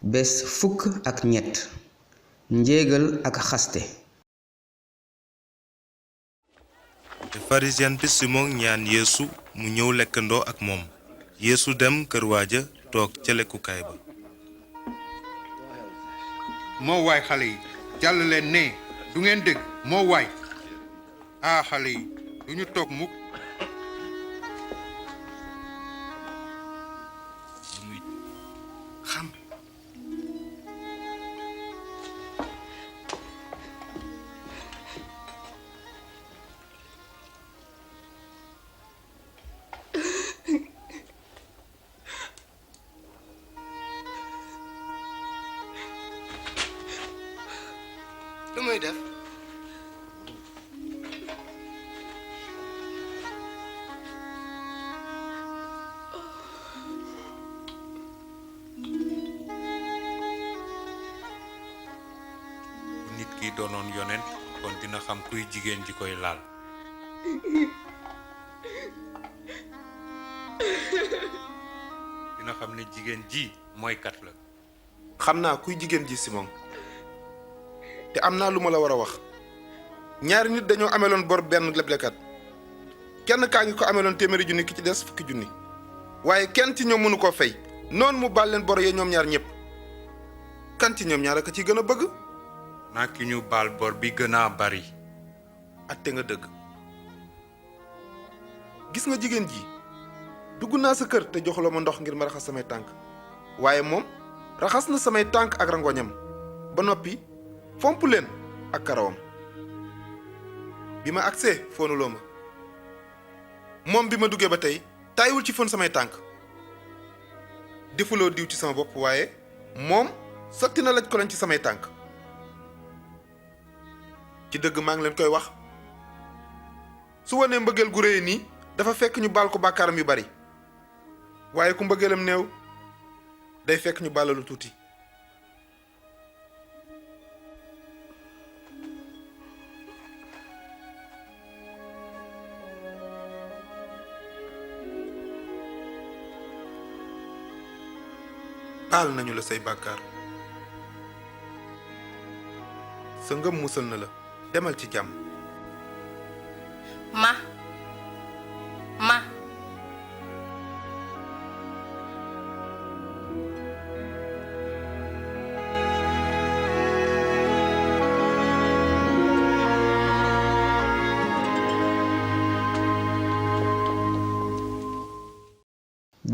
bés fukk ak ñett njéegal ak xaste. pharisien bi Simon ñaan Yeesu mu ñëw lekkandoo ak moom. Yeesu dem kër waaja toog ca lekkukaay ba. moo waay xale yi jàll leen ne du ngeen dégg moo waay xale yi du ñu toog mukk. xam lu muy def bu nit ki doonoon yonent kon dina xam kuy jigéen ji koy laal. dina xam ne jigéen ji mooy kat la. xam naa kuy jigéen ji Simon te am naa lu ma la war a wax. ñaari nit dañoo ameloon bor benn leblekat kenn kaa ngi ko ameloon téeméeri junni ki ci des fukki junni waaye kenn ci ñoom mënu koo fay noonu mu baal leen bor yee ñoom ñaar ñëpp kan ci ñoom ñaar a ko ciy gën a bëgg. naa ki ñu baal bor bi gën a bari. atte nga dëgg gis nga jigéen ji dugg naa sa kër te joxuloo ma ndox ngir ma raxas samay tànk waaye moom raxas na samay tànk ak rangoñam ba noppi fomp leen ak karawam bi ma agsee foonuloo ma moom bi ma duggee ba tey tàyyiwul ci fon samay tànk defuloo diw ci sama bopp waaye moom sotti na laj ko leen ci samay tànk ci dëgg maa ngi leen koy wax su wanee mbëggeel gu réy nii dafa fekk ñu baal ko bàkkaaram yu bari waaye ku mbëggeelam néew day fekk ñu baalalu tuuti. baal nañu la say bàkkaar sa ngëm musal na la demal ci jàmm. ma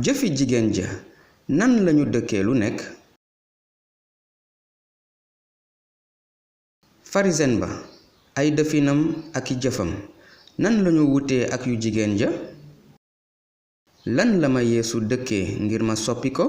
jëfi jigéen ja nan lañu dëkkee lu nekk. farisen ba ay dëfinam ak i jëfam nan lañu wutee ak yu jigéen ja. lan la ma Yeesu dëkkee ngir ma soppi ko.